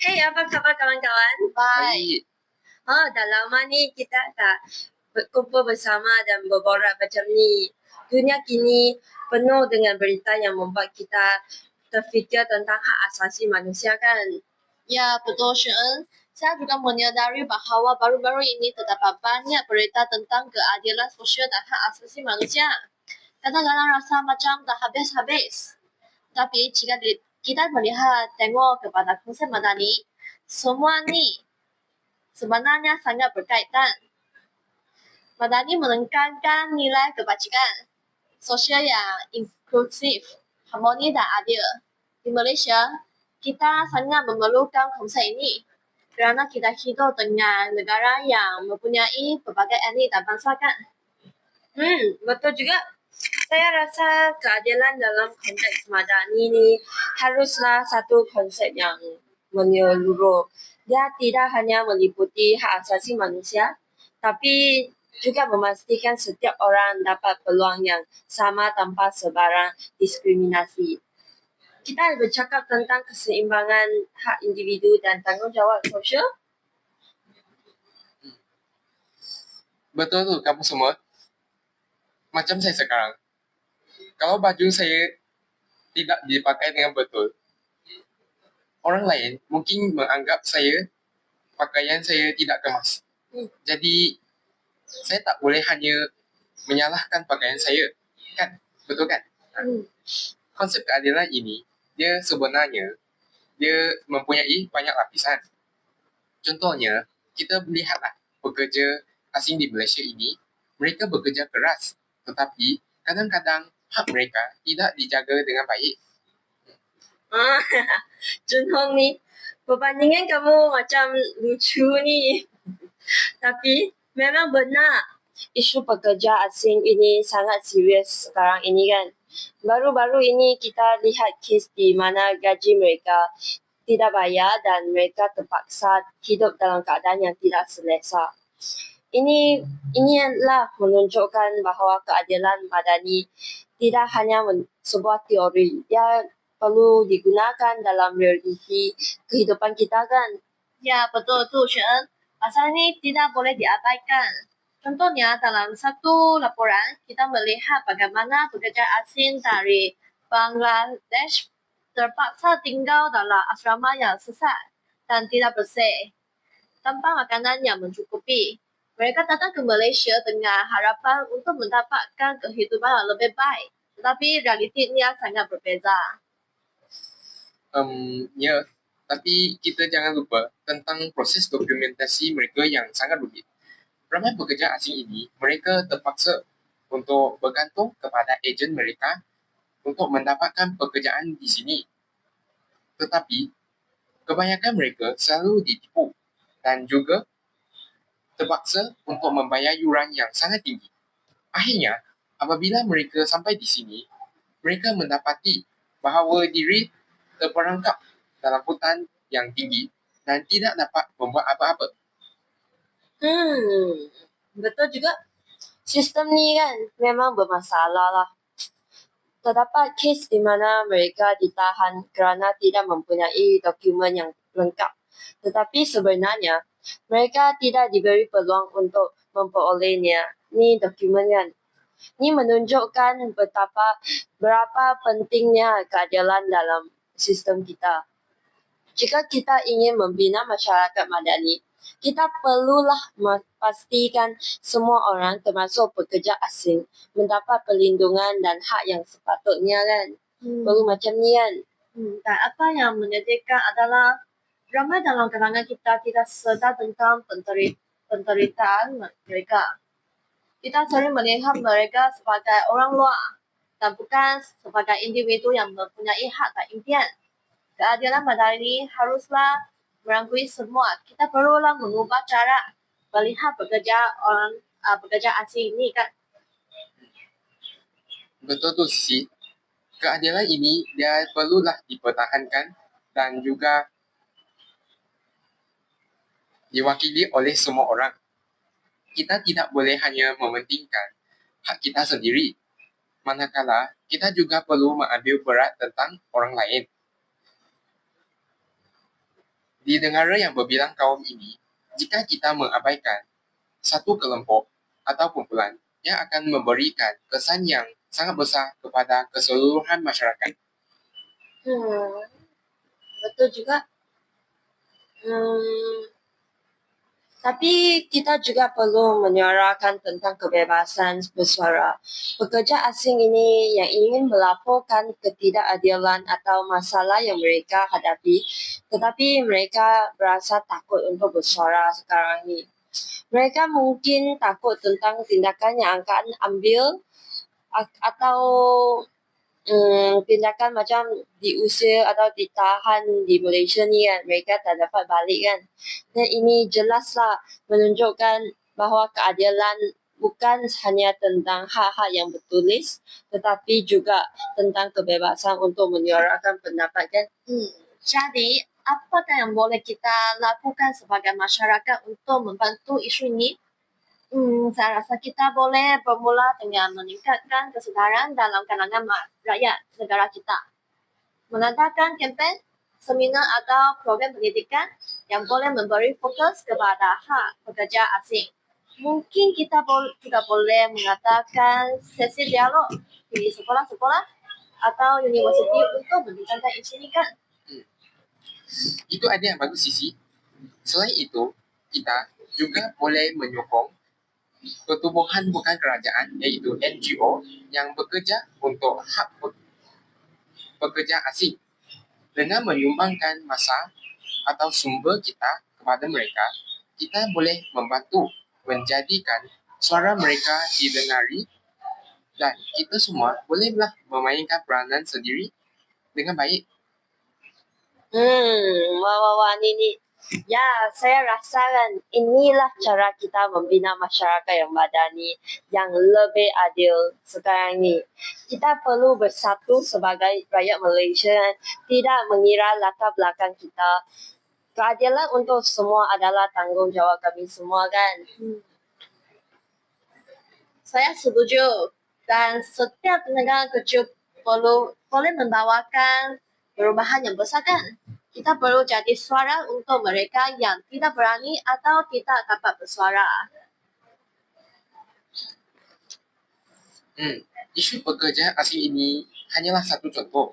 Hey, apa kabar kawan-kawan? Baik. Dah lama ni kita tak berkumpul bersama dan berborak macam ni. Dunia kini penuh dengan berita yang membuat kita terfikir tentang hak asasi manusia kan? Ya, betul, Shen. Saya juga menyadari bahwa baru-baru ini terdapat banyak berita tentang keadilan sosial dan hak asasi manusia. Kadang-kadang rasa macam tak habis-habis. Tapi jika kita melihat tengok kepada konsep Madani, semua ni sebenarnya sangat berkaitan. Madani menekankan nilai kebajikan, sosial yang inklusif, harmoni dan adil. Di Malaysia, kita sangat memerlukan konsep ini kerana kita hidup dengan negara yang mempunyai berbagai etnik dan bangsa kan. Betul juga. Saya rasa keadilan dalam konteks Madani ni haruslah satu konsep yang menyeluruh. Dia tidak hanya meliputi hak asasi manusia, tapi juga memastikan setiap orang dapat peluang yang sama tanpa sebarang diskriminasi. Kita bercakap tentang keseimbangan hak individu dan tanggungjawab sosial. Betul tu kamu semua. Macam saya sekarang. Kalau baju saya tidak dipakai dengan betul, orang lain mungkin menganggap pakaian saya tidak kemas. Jadi, saya tak boleh hanya menyalahkan pakaian saya. Kan? Betul kan? Konsep keadilan ini, dia sebenarnya, dia mempunyai banyak lapisan. Contohnya, kita melihatlah pekerja asing di Malaysia ini, mereka bekerja keras. Tetapi, kadang-kadang hak mereka tidak dijaga dengan baik. Junhong ni, perbandingan kamu macam lucu ni. Tapi, memang benar. Isu pekerja asing ini sangat serius sekarang ini kan. Baru-baru ini kita lihat kes di mana gaji mereka tidak bayar dan mereka terpaksa hidup dalam keadaan yang tidak selesa. Inilah menunjukkan bahawa keadilan madani tidak hanya sebuah teori. Dia perlu digunakan dalam realiti kehidupan kita kan. Ya, betul tu, Shen. Pasal ini tidak boleh diabaikan. Contohnya, dalam satu laporan, kita melihat bagaimana pekerja asing dari Bangladesh terpaksa tinggal dalam asrama yang sesat dan tidak bersih, tanpa makanan yang mencukupi. Mereka datang ke Malaysia dengan harapan untuk mendapatkan kehidupan yang lebih baik. Tetapi realitinya sangat berbeza. Ya, tapi kita jangan lupa tentang proses dokumentasi mereka yang sangat rumit. Ramai pekerja asing ini, mereka terpaksa untuk bergantung kepada ejen mereka untuk mendapatkan pekerjaan di sini. Tetapi, kebanyakan mereka selalu ditipu dan juga terpaksa untuk membayar yuran yang sangat tinggi. Akhirnya, apabila mereka sampai di sini, mereka mendapati bahawa diri terperangkap dalam hutan yang tinggi dan tidak dapat membuat apa-apa. Betul juga. Sistem ni kan memang bermasalah lah. Terdapat kes di mana mereka ditahan kerana tidak mempunyai dokumen yang lengkap. Tetapi sebenarnya, mereka tidak diberi peluang untuk memperolehnya. Ni dokumen kan. Ni menunjukkan berapa pentingnya keadilan dalam sistem kita. Jika kita ingin membina masyarakat madani, kita perlulah memastikan semua orang termasuk pekerja asing mendapat perlindungan dan hak yang sepatutnya kan. Perlu macam ni kan. Dan apa yang menyedihkan adalah ramai dalam kalangan kita tidak sedar tentang penderitaan mereka. Kita sering melihat mereka sebagai orang luar dan bukan sebagai individu yang mempunyai hak dan impian. Keadilan madani haruslah merangkui semua. Kita perlulah mengubah cara melihat pekerja asing ini kan. Betul tu Sisi. Keadilan ini dia perlulah dipertahankan dan juga diwakili oleh semua orang. Kita tidak boleh hanya mementingkan hak kita sendiri. Manakala kita juga perlu mengambil berat tentang orang lain. Di negara yang berbilang kaum ini, jika kita mengabaikan satu kelompok atau kumpulan yang akan memberikan kesan yang sangat besar kepada keseluruhan masyarakat. Betul juga. Tapi kita juga perlu menyuarakan tentang kebebasan bersuara. Pekerja asing ini yang ingin melaporkan ketidakadilan atau masalah yang mereka hadapi, tetapi mereka berasa takut untuk bersuara sekarang ini. Mereka mungkin takut tentang tindakan yang akan ambil atau tindakan macam diusir atau ditahan di Malaysia ni kan, mereka tak dapat balik kan. Dan ini jelaslah menunjukkan bahawa keadilan bukan hanya tentang hak-hak yang bertulis, tetapi juga tentang kebebasan untuk menyuarakan pendapat kan. Jadi, apakah yang boleh kita lakukan sebagai masyarakat untuk membantu isu ini? Saya rasa kita boleh bermula dengan meningkatkan kesedaran dalam kalangan rakyat negara kita. Mengadakan kempen, seminar atau program pendidikan yang boleh memberi fokus kepada hak pekerja asing. Mungkin kita juga boleh mengadakan sesi dialog di sekolah-sekolah atau universiti untuk membincangkan isu ini kan. Itu ada yang bagus Sisi. Selain itu, kita juga boleh menyokong pertubuhan bukan kerajaan iaitu NGO yang bekerja untuk hak pekerja asing. Dengan menyumbangkan masa atau sumber kita kepada mereka, kita boleh membantu menjadikan suara mereka didengari dan kita semua bolehlah memainkan peranan sendiri dengan baik. Wah, ni. Ya, saya rasa kan inilah cara kita membina masyarakat yang madani, yang lebih adil sekarang ni. Kita perlu bersatu sebagai rakyat Malaysia, tidak mengira latar belakang kita. Keadilan untuk semua adalah tanggungjawab kami semua kan. Saya setuju. Dan setiap negara kecil boleh membawakan perubahan yang besar kan. Kita perlu jadi suara untuk mereka yang tidak berani atau tidak dapat bersuara. Isu pekerja asing ini hanyalah satu contoh.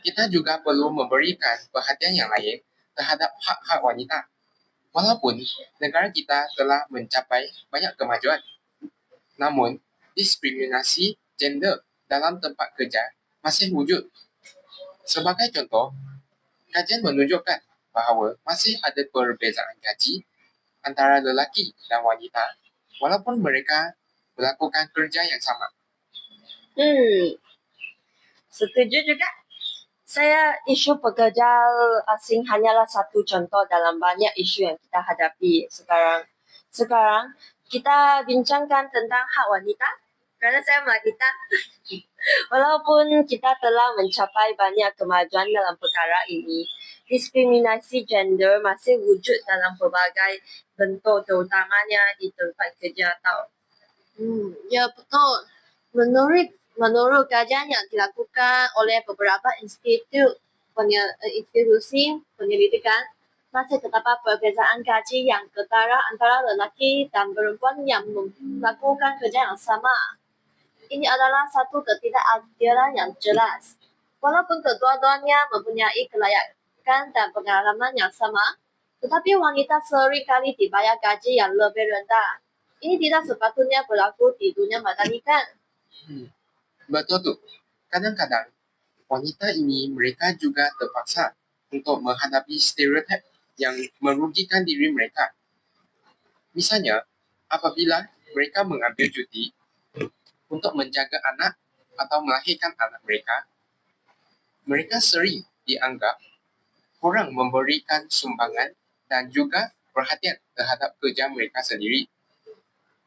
Kita juga perlu memberikan perhatian yang lain terhadap hak-hak wanita. Walaupun negara kita telah mencapai banyak kemajuan, namun diskriminasi gender dalam tempat kerja masih wujud. Sebagai contoh, kajian menunjukkan bahawa masih ada perbezaan gaji antara lelaki dan wanita walaupun mereka melakukan kerja yang sama. Setuju juga. Saya isu pekerja asing hanyalah satu contoh dalam banyak isu yang kita hadapi sekarang. Sekarang kita bincangkan tentang hak wanita kerana saya wanita. Walaupun kita telah mencapai banyak kemajuan dalam perkara ini, diskriminasi gender masih wujud dalam pelbagai bentuk, terutamanya di tempat kerja tau. Ya betul. Menurut kajian yang dilakukan oleh beberapa institusi penyelidikan, masih terdapat perbezaan gaji yang ketara antara lelaki dan perempuan yang melakukan kerja yang sama. Ini adalah satu ketidakadilan yang jelas. Walaupun kedua-duanya mempunyai kelayakan dan pengalaman yang sama, tetapi wanita seringkali dibayar gaji yang lebih rendah. Ini tidak sepatutnya berlaku di dunia madani kan? Betul tu. Kadang-kadang, wanita ini mereka juga terpaksa untuk menghadapi stereotip yang merugikan diri mereka. Misalnya, apabila mereka mengambil cuti untuk menjaga anak atau melahirkan anak mereka sering dianggap kurang memberikan sumbangan dan juga perhatian terhadap kerja mereka sendiri.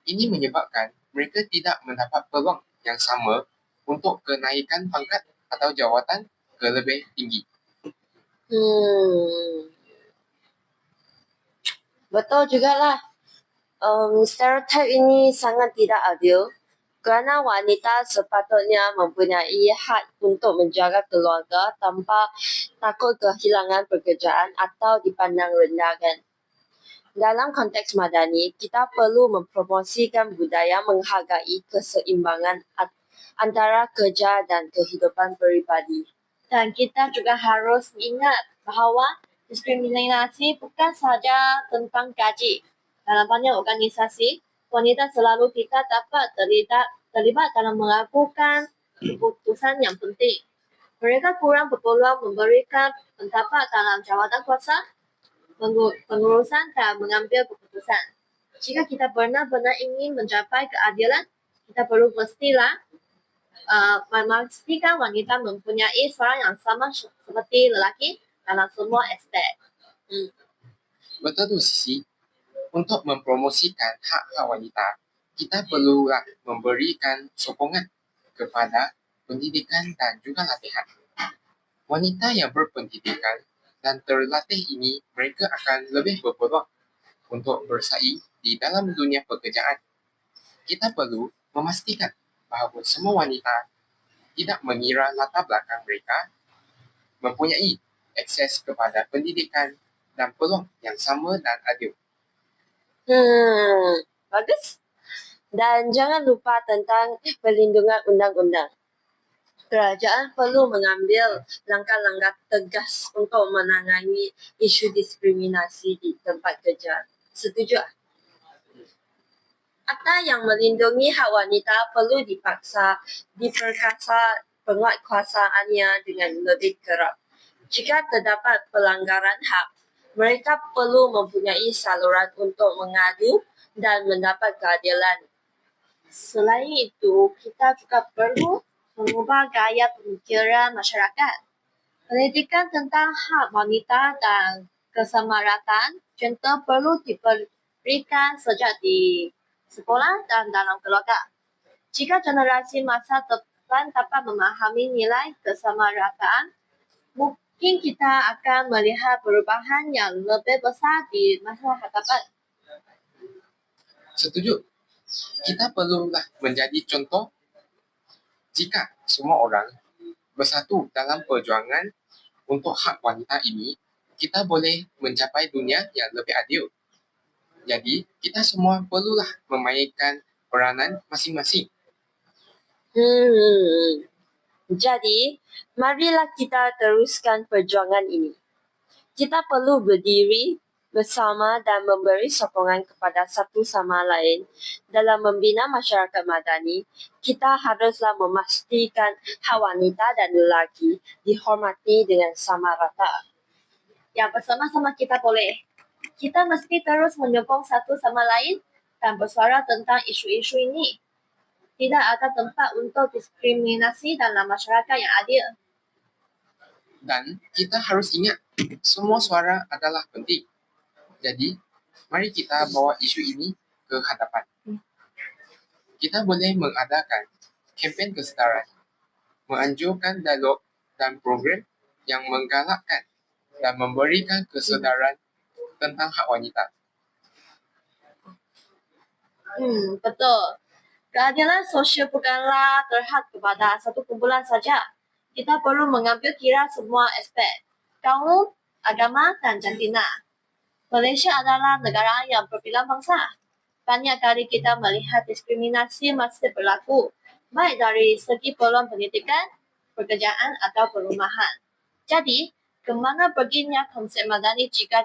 Ini menyebabkan mereka tidak mendapat peluang yang sama untuk kenaikan pangkat atau jawatan ke lebih tinggi. Betul jugalah. Stereotip ini sangat tidak adil Kerana wanita sepatutnya mempunyai hak untuk menjaga keluarga tanpa takut kehilangan pekerjaan atau dipandang rendahkan. Dalam konteks madani, kita perlu mempromosikan budaya menghargai keseimbangan antara kerja dan kehidupan peribadi. Dan kita juga harus ingat bahawa diskriminasi bukan sahaja tentang gaji. Dalam banyak organisasi, wanita selalu tidak dapat terlibat dalam melakukan keputusan yang penting. Mereka kurang berpeluang memberikan pendapat dalam jawatan kuasa, pengurusan dan mengambil keputusan. Jika kita benar-benar ingin mencapai keadilan, kita perlu memastikan wanita mempunyai suara yang sama seperti lelaki dalam semua aspek. Betul tu Sisi. Untuk mempromosikan hak-hak wanita, kita perlulah memberikan sokongan kepada pendidikan dan juga latihan. Wanita yang berpendidikan dan terlatih ini, mereka akan lebih berpeluang untuk bersaing di dalam dunia pekerjaan. Kita perlu memastikan bahawa semua wanita, tidak mengira latar belakang mereka, mempunyai akses kepada pendidikan dan peluang yang sama dan adil. Bagus. Dan jangan lupa tentang perlindungan undang-undang. Kerajaan perlu mengambil langkah-langkah tegas untuk menangani isu diskriminasi di tempat kerja. Setuju? Akta yang melindungi hak wanita perlu diperkasa penguatkuasaannya dengan lebih kerap. Jika terdapat pelanggaran hak, mereka perlu mempunyai saluran untuk mengadu dan mendapat keadilan. Selain itu, kita juga perlu mengubah gaya pemikiran masyarakat. Pendidikan tentang hak wanita dan kesamarataan contoh perlu diberikan sejak di sekolah dan dalam keluarga. Jika generasi masa depan dapat memahami nilai kesamarataan, mungkin kita akan melihat perubahan yang lebih besar di masa hadapan. Setuju. Kita perlulah menjadi contoh. Jika semua orang bersatu dalam perjuangan untuk hak wanita ini, kita boleh mencapai dunia yang lebih adil. Jadi, kita semua perlulah memainkan peranan masing-masing. Jadi, marilah kita teruskan perjuangan ini. Kita perlu berdiri bersama dan memberi sokongan kepada satu sama lain. Dalam membina masyarakat madani, kita haruslah memastikan hak wanita dan lelaki dihormati dengan sama rata. Ya, bersama-sama kita boleh. Kita mesti terus menyokong satu sama lain dan bersuara tentang isu-isu ini. Tidak ada tempat untuk diskriminasi dalam masyarakat yang adil. Dan kita harus ingat, semua suara adalah penting. Jadi, mari kita bawa isu ini ke hadapan. Kita boleh mengadakan kempen kesetaraan, menganjurkan dialog dan program yang menggalakkan dan memberikan kesedaran tentang hak wanita. Betul. Keadilan sosial bukanlah terhad kepada satu kumpulan saja. Kita perlu mengambil kira semua aspek, kaum, agama dan jantina. Malaysia adalah negara yang berbilang bangsa. Banyak kali kita melihat diskriminasi masih berlaku, baik dari segi peluang pendidikan, pekerjaan atau perumahan. Jadi, kemana perginya konsep madani jika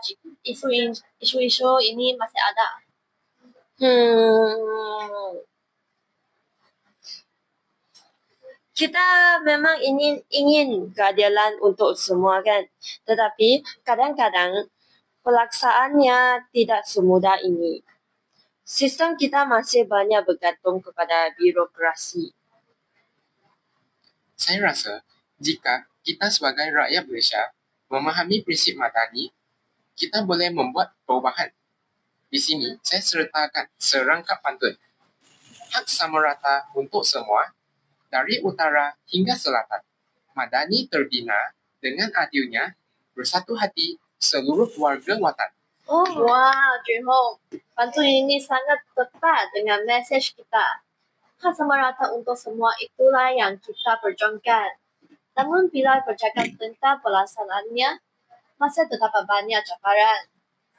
isu-isu ini masih ada? Kita memang ingin keadilan untuk semua kan. Tetapi kadang-kadang pelaksaannya tidak semudah ini. Sistem kita masih banyak bergantung kepada birokrasi. Saya rasa, jika kita sebagai rakyat Malaysia memahami prinsip madani, kita boleh membuat perubahan. Di sini, saya sertakan serangkap pantun. Hak sama rata untuk semua, dari utara hingga selatan. Madani terbina dengan adilnya, bersatu hati seluruh warga watan. Wah, Jun Hong, pantun ini sangat tepat dengan mesej kita. Hak sama rata untuk semua itulah yang kita perjuangkan. Namun bila bercakap tentang pelaksanaannya, masih terdapat banyak cabaran.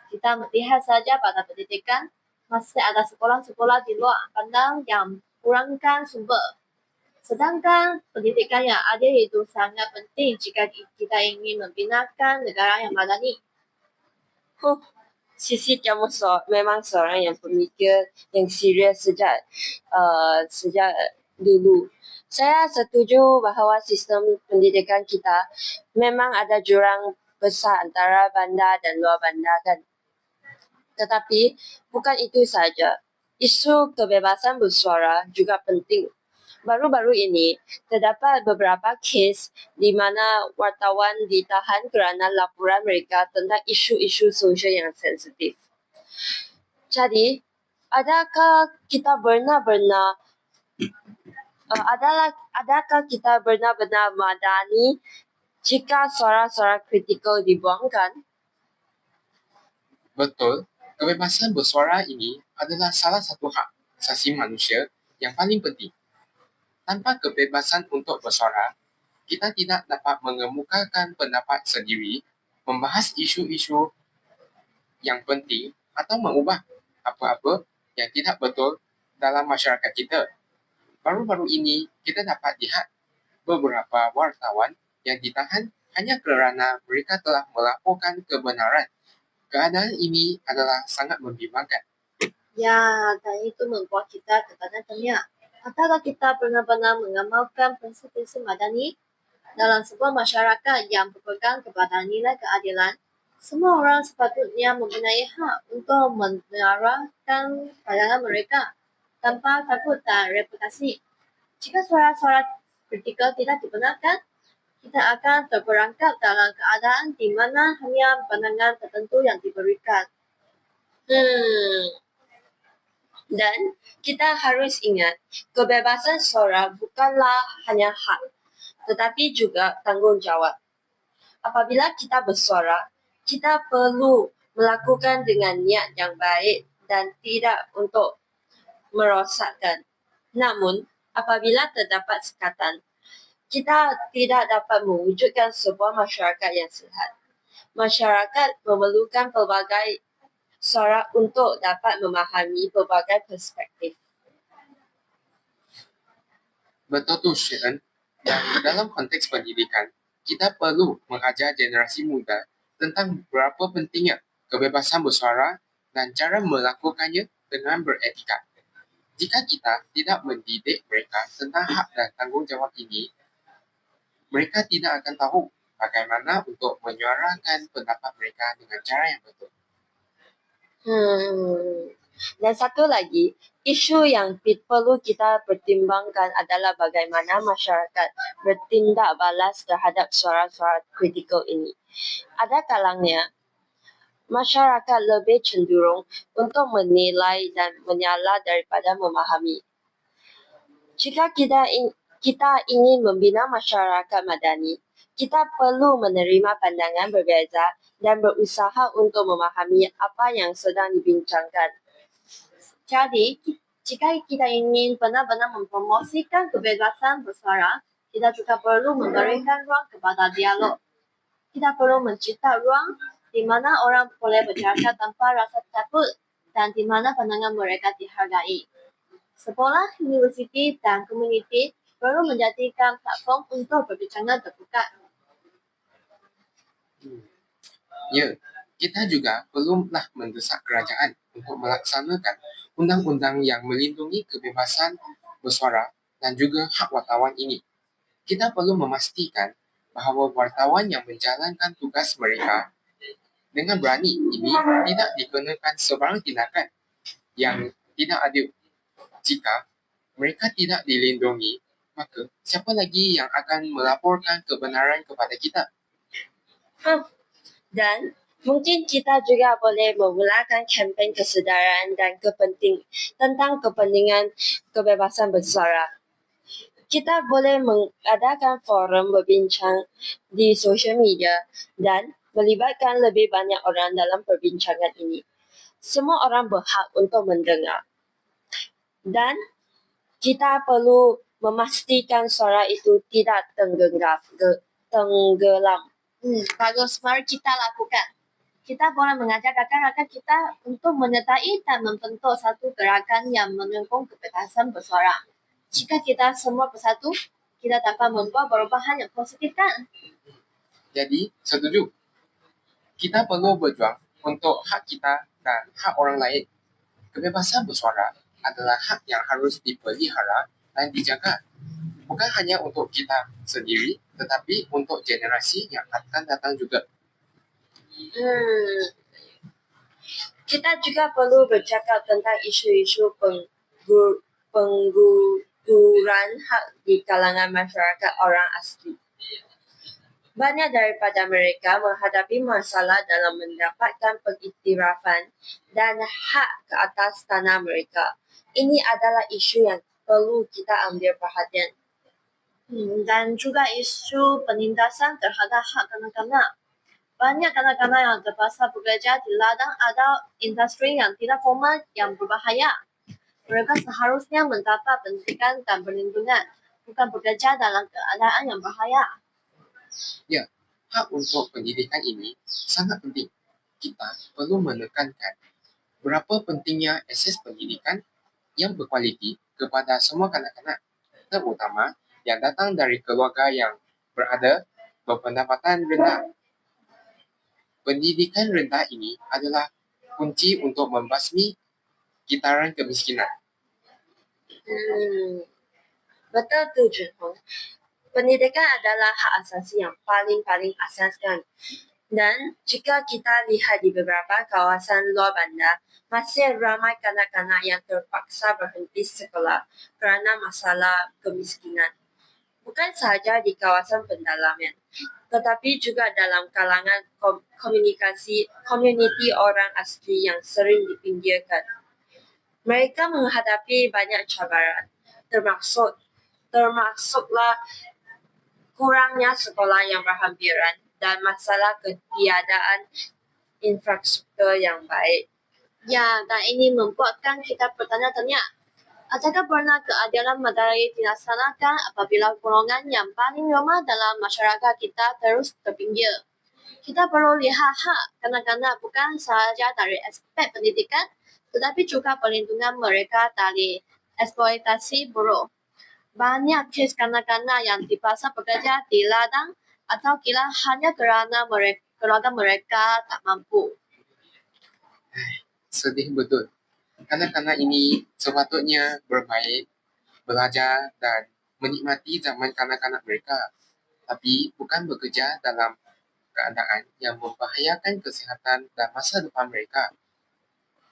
Kita melihat saja pada pendidikan, masih ada sekolah-sekolah di luar pandang yang kurangkan sumber. Sedangkan pendidikan yang adil itu sangat penting jika kita ingin membinakan negara yang madani. Sisi kamu memang seorang yang pemikir yang serius sejak dulu. Saya setuju bahawa sistem pendidikan kita memang ada jurang besar antara bandar dan luar bandar kan. Tetapi bukan itu saja. Isu kebebasan bersuara juga penting. Baru-baru ini, terdapat beberapa kes di mana wartawan ditahan kerana laporan mereka tentang isu-isu sosial yang sensitif. Jadi, adakah kita benar-benar madani jika suara-suara kritikal dibuangkan? Betul, kebebasan bersuara ini adalah salah satu hak asasi manusia yang paling penting. Tanpa kebebasan untuk bersuara, kita tidak dapat mengemukakan pendapat sendiri, membahas isu-isu yang penting atau mengubah apa-apa yang tidak betul dalam masyarakat kita. Baru-baru ini kita dapat lihat beberapa wartawan yang ditahan hanya kerana mereka telah melaporkan kebenaran. Keadaan ini adalah sangat membimbangkan. Ya, dan itu membuat kita tertanya-tanya. Apakah kita benar-benar mengamalkan prinsip-prinsip madani dalam sebuah masyarakat yang berpegang kepada nilai keadilan? Semua orang sepatutnya mempunyai hak untuk menyuarakan pandangan mereka tanpa takut dan reputasi. Jika suara-suara kritikal tidak dibenarkan, kita akan terperangkap dalam keadaan di mana hanya pandangan tertentu yang diberikan. Dan kita harus ingat, kebebasan suara bukanlah hanya hak, tetapi juga tanggungjawab. Apabila kita bersuara, kita perlu melakukan dengan niat yang baik dan tidak untuk merosakkan. Namun, apabila terdapat sekatan, kita tidak dapat mewujudkan sebuah masyarakat yang sihat. Masyarakat memerlukan pelbagai suara untuk dapat memahami pelbagai perspektif. Betul tu, Sharon. Dan dalam konteks pendidikan, kita perlu mengajar generasi muda tentang berapa pentingnya kebebasan bersuara dan cara melakukannya dengan beretika. Jika kita tidak mendidik mereka tentang hak dan tanggungjawab ini, mereka tidak akan tahu bagaimana untuk menyuarakan pendapat mereka dengan cara yang betul. Dan satu lagi, isu yang perlu kita pertimbangkan adalah bagaimana masyarakat bertindak balas terhadap suara-suara kritikal ini. Ada kalanya, masyarakat lebih cenderung untuk menilai dan menyala daripada memahami. Jika kita ingin membina masyarakat madani, kita perlu menerima pandangan berbeza dan berusaha untuk memahami apa yang sedang dibincangkan. Jadi, jika kita ingin benar-benar mempromosikan kebebasan bersuara, kita juga perlu memberikan ruang kepada dialog. Kita perlu mencipta ruang di mana orang boleh bercakap tanpa rasa takut dan di mana pandangan mereka dihargai. Sekolah, universiti, dan komuniti perlu menjadikan platform untuk perbincangan terbuka. Ya, kita juga perlulah mendesak kerajaan untuk melaksanakan undang-undang yang melindungi kebebasan bersuara dan juga hak wartawan ini. Kita perlu memastikan bahawa wartawan yang menjalankan tugas mereka dengan berani ini tidak dikenakan sebarang tindakan yang tidak adil. Jika mereka tidak dilindungi, maka siapa lagi yang akan melaporkan kebenaran kepada kita? Dan mungkin kita juga boleh memulakan kempen kesedaran dan tentang kepentingan kebebasan bersuara. Kita boleh mengadakan forum berbincang di sosial media dan melibatkan lebih banyak orang dalam perbincangan ini. Semua orang berhak untuk mendengar. Dan kita perlu memastikan suara itu tidak tenggelam. Bagus, mari kita lakukan. Kita boleh mengajak rakan-rakan kita untuk menyertai dan membentuk satu gerakan yang mendukung kebebasan bersuara. Jika kita semua bersatu, kita dapat membuat perubahan yang positif kan? Jadi, setuju. Kita perlu berjuang untuk hak kita dan hak orang lain. Kebebasan bersuara adalah hak yang harus dipelihara dan dijaga. Bukan hanya untuk kita sendiri, tetapi untuk generasi yang akan datang juga. Kita juga perlu bercakap tentang isu-isu pengguguran hak di kalangan masyarakat orang asli. Banyak daripada mereka menghadapi masalah dalam mendapatkan pengiktirafan dan hak ke atas tanah mereka. Ini adalah isu yang perlu kita ambil perhatian. Dan juga isu penindasan terhadap hak kanak-kanak. Banyak kanak-kanak yang terpaksa bekerja di ladang atau industri yang tidak formal yang berbahaya. Mereka seharusnya mendapat pendidikan dan perlindungan, bukan bekerja dalam keadaan yang bahaya. Ya, hak untuk pendidikan ini sangat penting. Kita perlu menekankan berapa pentingnya akses pendidikan yang berkualiti kepada semua kanak-kanak, terutama yang datang dari keluarga yang berpendapatan rendah. Pendidikan rendah ini adalah kunci untuk membasmi gitaran kemiskinan. Betul tu, Junhong. Pendidikan adalah hak asasi yang paling asaskan. Dan jika kita lihat di beberapa kawasan luar bandar, masih ramai kanak-kanak yang terpaksa berhenti sekolah kerana masalah kemiskinan. Bukan sahaja di kawasan pendalaman, tetapi juga dalam kalangan komuniti orang asli yang sering dipinggirkan. Mereka menghadapi banyak cabaran, termasuklah kurangnya sekolah yang berhampiran dan masalah ketiadaan infrastruktur yang baik. Ya, dan ini membuatkan kita bertanya-tanya. Adakah pernah keadilan madari dilaksanakan apabila golongan yang paling lemah dalam masyarakat kita terus terpinggir? Kita perlu lihat hak kanak-kanak bukan sahaja dari aspek pendidikan, tetapi juga perlindungan mereka dari eksploitasi buruh. Banyak kes kanak-kanak yang dipaksa bekerja di ladang atau gila hanya kerana keluarga mereka tak mampu. Sedih betul. Kanak-kanak ini sepatutnya bermain, belajar dan menikmati zaman kanak-kanak mereka, tapi bukan bekerja dalam keadaan yang membahayakan kesihatan dan masa depan mereka.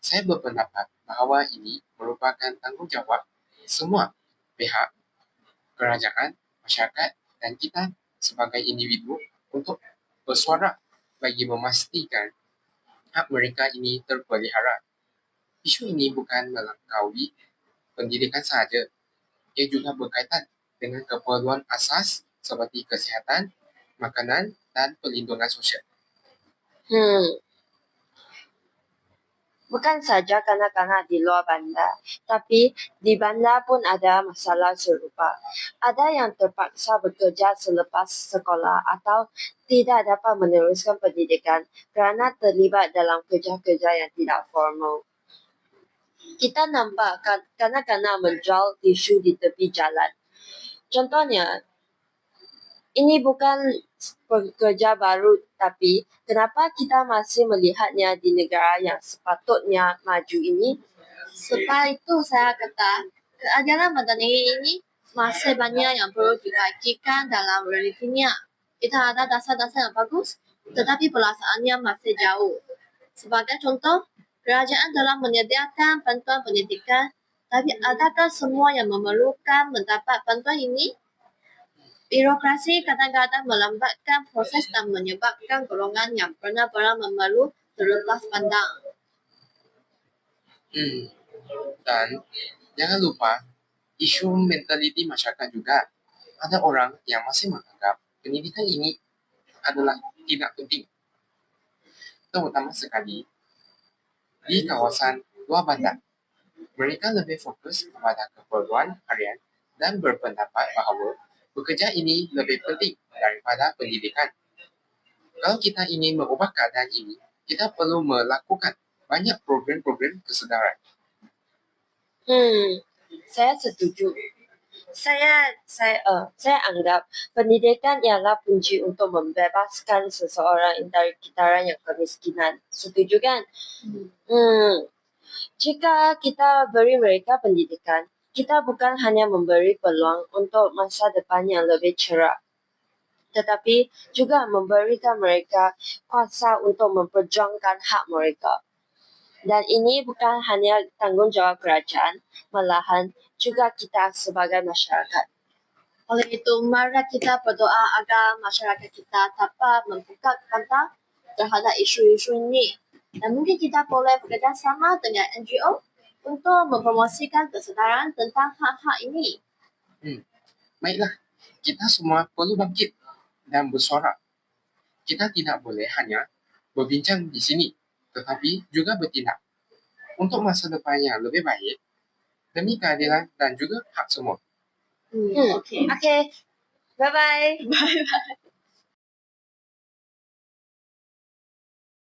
Saya berpendapat bahawa ini merupakan tanggungjawab semua pihak, kerajaan, masyarakat dan kita sebagai individu untuk bersuara bagi memastikan hak mereka ini terpelihara. Isu ini bukan melangkaui pendidikan sahaja, ia juga berkaitan dengan keperluan asas seperti kesihatan, makanan dan perlindungan sosial. Bukan saja kanak-kanak di luar bandar, tapi di bandar pun ada masalah serupa. Ada yang terpaksa bekerja selepas sekolah atau tidak dapat meneruskan pendidikan kerana terlibat dalam kerja-kerja yang tidak formal. Kita nampak kanak-kanak menjual tisu di tepi jalan. Contohnya, ini bukan pekerja baru, tapi kenapa kita masih melihatnya di negara yang sepatutnya maju ini? Sebab itu saya kata, keadilan madani ini masih banyak yang perlu dikajikan dalam realitanya. Kita ada dasar-dasar yang bagus, tetapi pelaksanaannya masih jauh. Sebagai contoh, kerajaan telah menyediakan bantuan pendidikan, tapi adakah semua yang memerlukan mendapat bantuan ini? Birokrasi kadang-kadang melambatkan proses dan menyebabkan golongan yang benar-benar memerlukan terlepas pandang. Dan jangan lupa isu mentaliti masyarakat juga. Ada orang yang masih menganggap pendidikan ini adalah tidak penting. Terutama sekali di kawasan luar bandar. Mereka lebih fokus kepada keperluan harian dan berpendapat bahawa bekerja ini lebih penting daripada pendidikan. Kalau kita ingin mengubah keadaan ini, kita perlu melakukan banyak program-program kesedaran. Saya setuju. Saya anggap pendidikan ialah kunci untuk membebaskan seseorang dari kitaran yang kemiskinan. Setuju kan? Jika kita beri mereka pendidikan, kita bukan hanya memberi peluang untuk masa depan yang lebih cerah, tetapi juga memberikan mereka kuasa untuk memperjuangkan hak mereka. Dan ini bukan hanya tanggungjawab kerajaan, malahan juga kita sebagai masyarakat. Oleh itu, mari kita berdoa agar masyarakat kita dapat membuka mata terhadap isu-isu ini. Dan mungkin kita boleh bekerjasama dengan NGO untuk mempromosikan kesedaran tentang hak-hak ini. Baiklah, kita semua perlu bangkit dan bersorak. Kita tidak boleh hanya berbincang di sini, tetapi juga bertindak untuk masa depan yang lebih baik demi keadilan dan juga hak semua. Okay. Okay. Bye-bye. Bye bye.